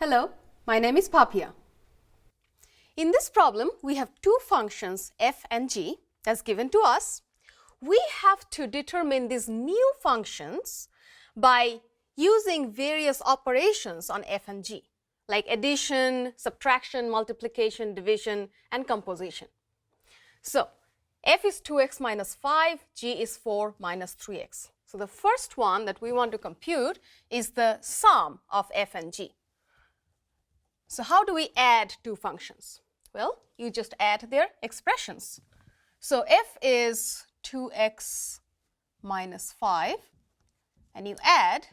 Hello, my name is Papia. In this problem, we have two functions f and g that's given to us. We have to determine these new functions by using various operations on f and g, like addition, subtraction, multiplication, division, and composition. So, f is 2x minus 5, g is 4 minus 3x. So, the first one that we want to compute is the sum of f and g. So how do we add two functions? Well, you just add their expressions. So f is 2x minus 5, and you add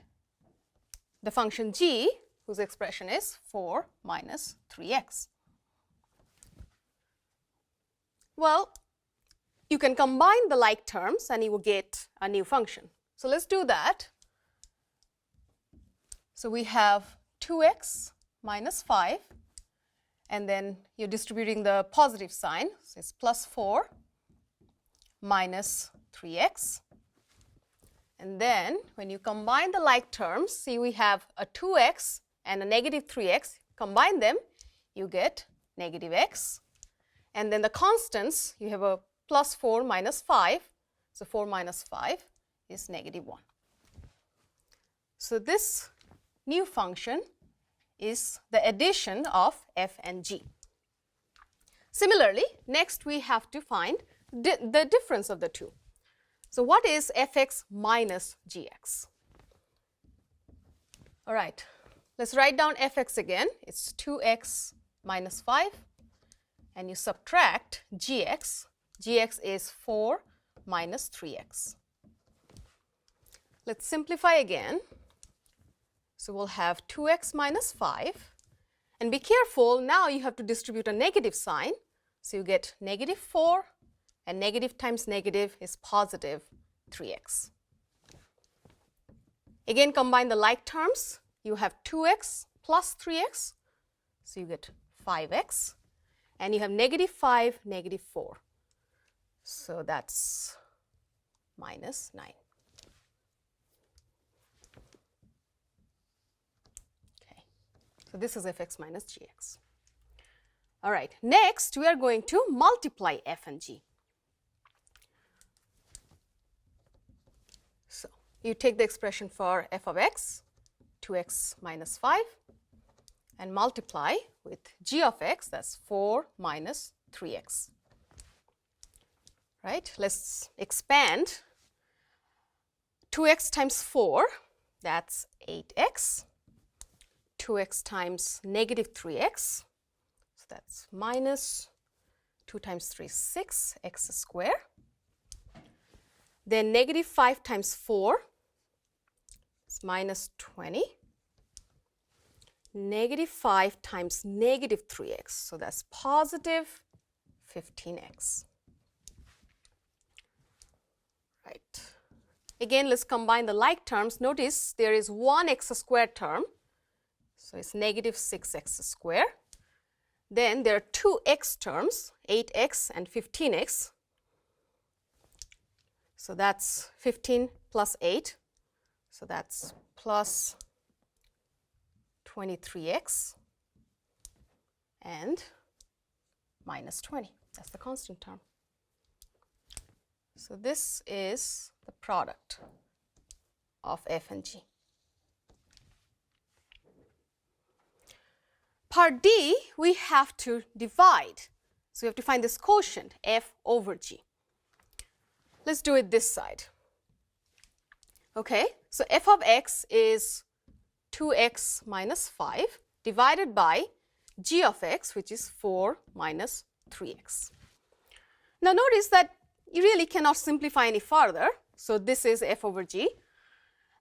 the function g, whose expression is 4 minus 3x. Well, you can combine the like terms and you will get a new function. So let's do that. So we have 2x minus 5, and then you're distributing the positive sign, so it's plus 4 minus 3x. And then when you combine the like terms, see we have a 2x and a negative 3x. Combine them, you get negative x. And then the constants, you have a plus 4 minus 5. So 4 minus 5 is negative 1. So this new function is the addition of f and g. Similarly, next we have to find the difference of the two. So what is fx minus gx? All right, let's write down fx again. It's 2x minus 5, and you subtract gx. Gx is 4 minus 3x. Let's simplify again. So we'll have 2x minus 5, and be careful, now you have to distribute a negative sign. So you get negative 4, and negative times negative is positive 3x. Again, combine the like terms. You have 2x plus 3x, so you get 5x, and you have negative 5, negative 4. So that's minus 9. So this is fx minus gx. All right, next we are going to multiply f and g. So you take the expression for f of x, 2x minus 5, and multiply with g of x, that's 4 minus 3x. Right, let's expand. 2x times 4, that's 8x. 2x times negative 3x, so that's minus 2 times 3 is 6, x squared. Then negative 5 times 4 is minus 20. Negative 5 times negative 3x, so that's positive 15x. Right. Again, let's combine the like terms. Notice there is one x squared term. So it's negative 6x squared. Then there are two x terms, 8x and 15x. So that's 15 plus 8. So that's plus 23x and minus 20. That's the constant term. So this is the product of f and g. Part D, we have to divide. So we have to find this quotient, f over g. Let's do it this side. Okay, so f of x is 2x minus 5 divided by g of x, which is 4 minus 3x. Now notice that you really cannot simplify any further. So this is f over g.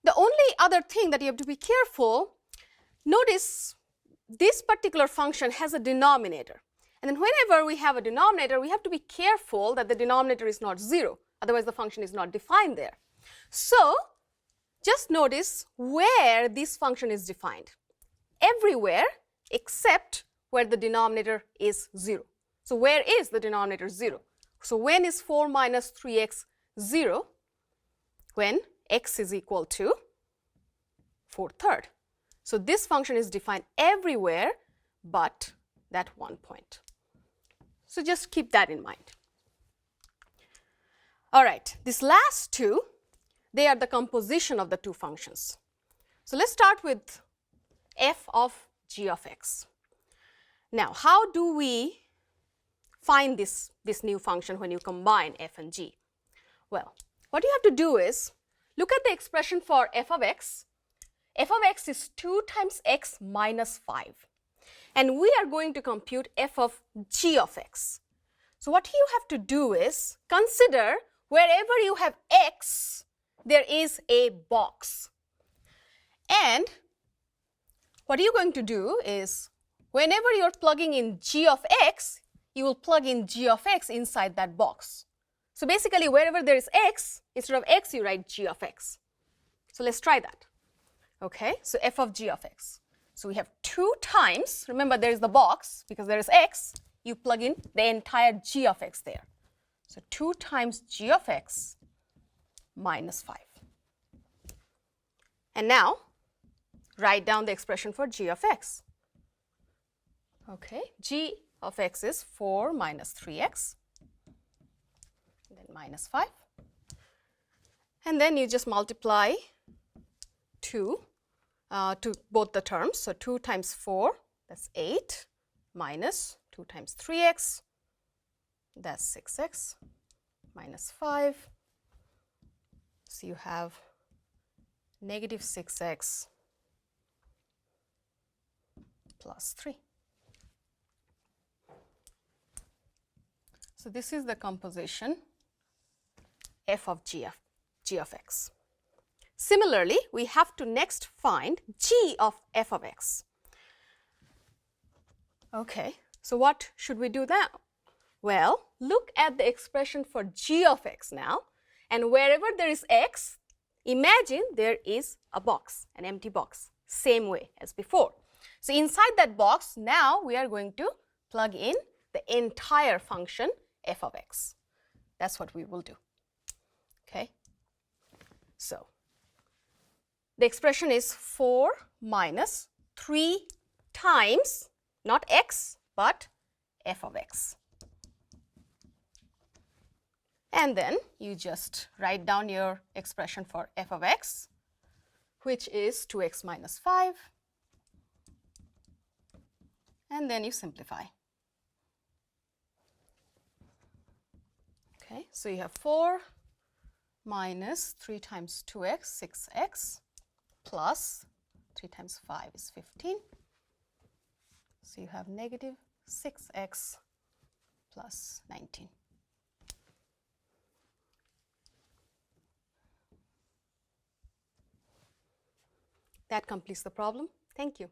The only other thing that you have to be careful, notice this particular function has a denominator. And then whenever we have a denominator, we have to be careful that the denominator is not 0. Otherwise, the function is not defined there. So just notice where this function is defined. Everywhere except where the denominator is 0. So where is the denominator 0? So when is 4 minus 3x 0? When x is equal to 4/3. So this function is defined everywhere but that one point. So just keep that in mind. All right, these last two, they are the composition of the two functions. So let's start with f of g of x. Now, how do we find this new function when you combine f and g? Well, what you have to do is look at the expression for f of x. F of x is 2 times x minus 5. And we are going to compute f of g of x. So what you have to do is consider wherever you have x, there is a box. And what you're going to do is whenever you're plugging in g of x, you will plug in g of x inside that box. So basically wherever there is x, instead of x you write g of x. So let's try that. Okay, so f of g of x. So we have 2 times, remember there is the box because there is x, you plug in the entire g of x there. So 2 times g of x minus 5. And now write down the expression for g of x. Okay, g of x is 4 minus 3x, and then minus 5. And then you just multiply 2 to both the terms. So 2 times 4, that's 8, minus 2 times 3x, that's 6x, minus 5. So you have negative 6x plus 3. So this is the composition f of g of x. Similarly, we have to next find g of f of x. Okay, so what should we do now? Well, look at the expression for g of x now, and wherever there is x, imagine there is a box, an empty box, same way as before. So inside that box, now we are going to plug in the entire function f of x. That's what we will do. Okay, so the expression is 4 minus 3 times, not x, but f of x. And then you just write down your expression for f of x, which is 2x minus 5. And then you simplify. Okay, so you have 4 minus 3 times 2x, 6x, plus 3 times 5 is 15. So you have negative 6x plus 19. That completes the problem. Thank you.